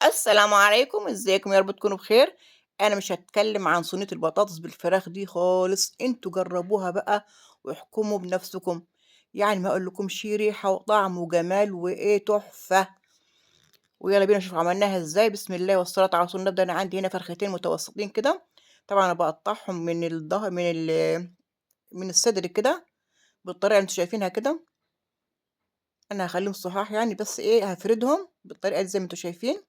السلام عليكم، إزيكم يا رب تكونوا بخير. أنا مش هاتكلم عن صينية البطاطس بالفراخ دي خالص، أنتم جربوها بقى واحكموا بنفسكم، يعني ما أقولكمش ريحة وطعم وجمال وإيه تحفة. ويلا بينا نشوف عملناها إزاي. بسم الله والصلاة على رسول الله. نبدأ. أنا عندي هنا فرختين متوسطين كده، طبعًا أنا باقطعهم من الصدر كده بالطريقة اللي أنتم شايفينها كده. أنا هاخليهم صحاح يعني، بس إيه هافردهم بالطريقة دي زي ما أنتم شايفين.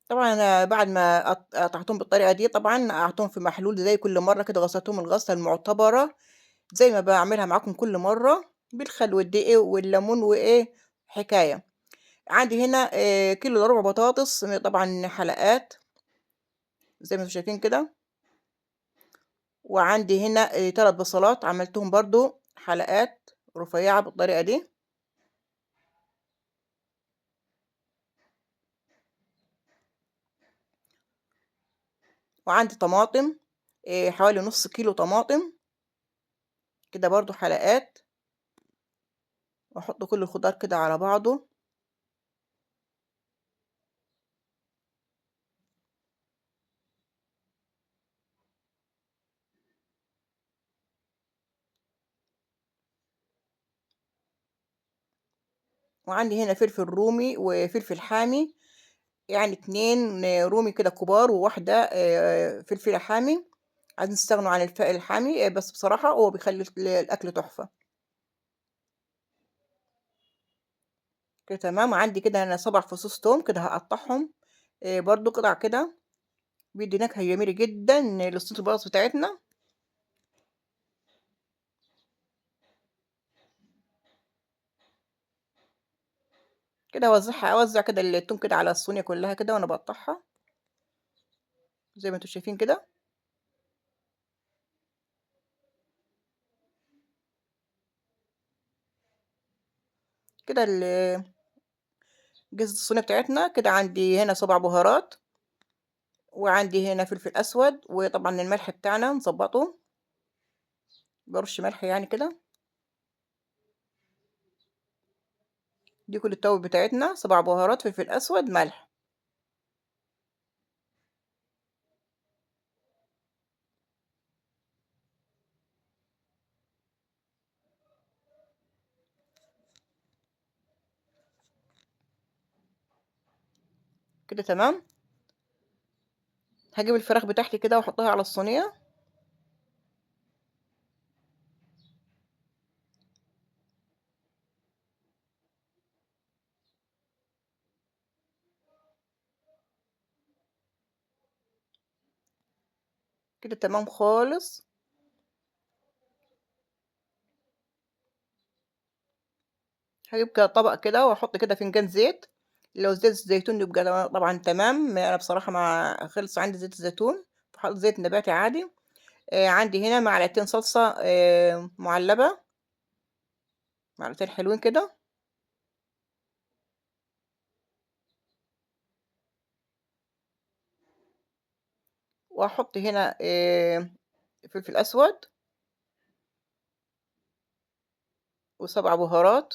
طبعًا أنا بعد ما قطعتهم بالطريقة دي، طبعًا نقعتهم في محلول زي كل مرّة كده، غسلتهم الغسلة المعتبرة زي ما باعملها معاكم كل مرّة، بالخل والدقيق والليمون وإيه، حكاية. عندي هنا كيلو إلا ربع بطاطس، طبعًا حلقات زي ما أنتم شايفين كده. وعندي هنا 3 بصلات عملتهم برضه حلقات رفيّعة بالطريقة دي. وعندي طماطم، حوالي نُص كيلو طماطم كده برضه حلقات، وأحط كل الخضار كده على بعضه. وعندي هنا فلفل رومي وفلفل حامي، يعني 2 رومي كده كبار، وواحدة فلفلة حامي. عايزين تستغنوا عن الحامي، بس بصراحة هو بيخلّي الأكل تحفة. كده تمام. وعندي كده أنا 7 فصوص توم كده هاقطّعهم برضه قطع كده، بيدّي نكهة جميلة جدًا لصينية البطاطس بتاعتنا. كده أوزّع كده التوم كده على الصينية كلّها كده وأنا باقطّعها، زي ما أنتم شايفين كده. كده جهزت الصينية بتاعتنا. كده عندي هنا 7 بهارات، وعندي هنا فلفل أسود، وطبعًا الملح بتاعنا نضبّطه، بارُش ملح يعني كده. دي كل التوابل بتاعتنا، 7 بهارات، فلفل أسود، ملح. كده تمام. هاجيب الفراخ بتاعتي كده وأحطها على الصينية. كده تمام خالص. هاجيب كده طبق كده وأحط كده فنجان زيت، لو زيت الزيتون يبقى طبعًا تمام. أنا بصراحة ما خلص عندي زيت الزيتون، فحطيت زيت نباتي عادي. عندي هنا معلقتين صلصة مُعلبة، معلقتين حلوين كده. وأحط هنا فلفل أسود و7 بهارات،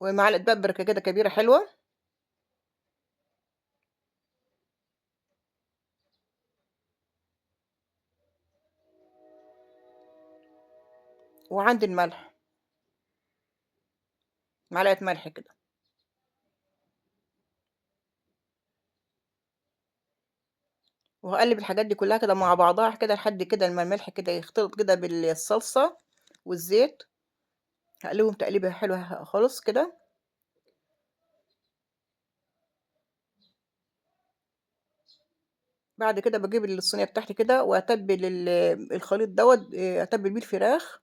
ومعلقة بابريكا كده كبيرة حلوة. وعندي الملح، معلقة ملح كده. وهاقلّب الحاجات دي كلّها كده مع بعضها كده لحد كده أمّا الملح كده يختلط كده بالصلصة والزيت. هاقلبهم تقليبة حلوة خالص كده. بعد كده باجيب الصينية بتاعتي كده وأتبِّل الخليط دوّة، أتبِّل بيه الفراخ.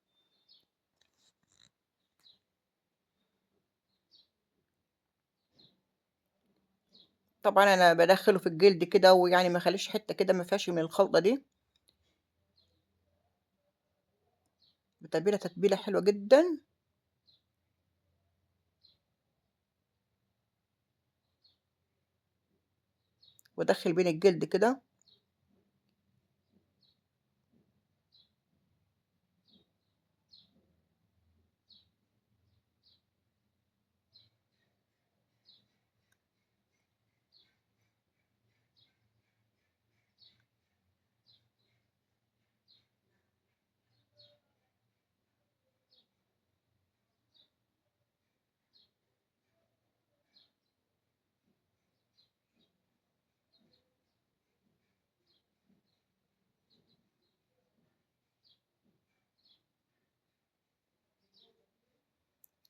طبعًا أنا بادخّله في الجلد كده، ويعني ما اخلّيش حتّة كده ما فيهاش من الخلطة دي. تتبيلة حلوة جدًا. وأدخّل بين الجلد كده.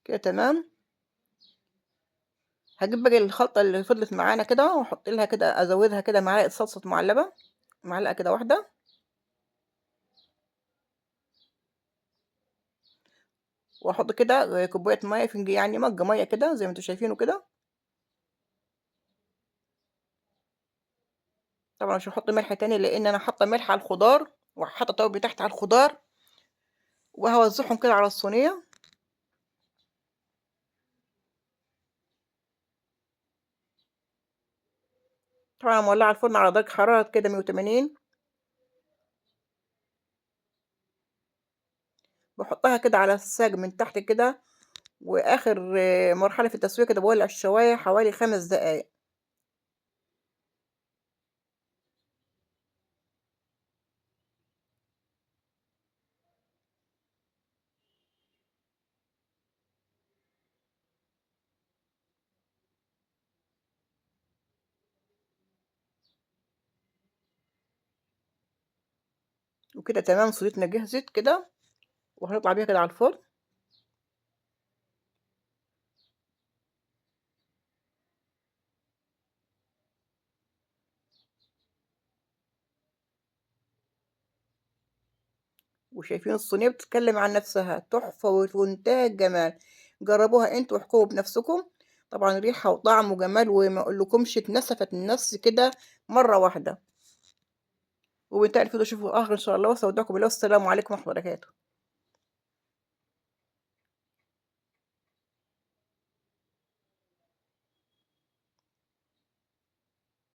كده تمام. هاجيب باقي الخلطة اللي فضلت معانا كده وأحط لها كده أزوّدها كده معلقة صلصة معلبة، معلقة كده واحدة، وأحط كده كوباية مَيّة يعني مَج مَيّة كده زي ما أنتم شايفينه كده. طبعًا مش هاحط ملح تاني لإن أنا حاطة ملح على الخضار، وحاطة التوابل بتاعتي على الخضار، وهاوزّعهم كده على الصينية. طبعًا أنا مولعة الفرن على درجة حرارة كده 180، باحطها كده على الساج من تحت كده، وآخر مرحلة في التسوية كده باولع الشواية حوالي 5 دقايق. وكده تمام صورتنا جهزت كده، وهنطلع بيها كده على الفرن. وشايفين الصينية بتتكلم عن نفسها، تحفة وفي منتهى الجمال. جربوها انتوا واحكموا بنفسكم. طبعا ريحة وطعم وجمال وما اقولكمش اتنسفت النفس كده مرة واحدة. وبالتالي كده اشوفكم اخر ان شاء الله، واستودعكم بالله، والسلام عليكم ورحمة الله وبركاته.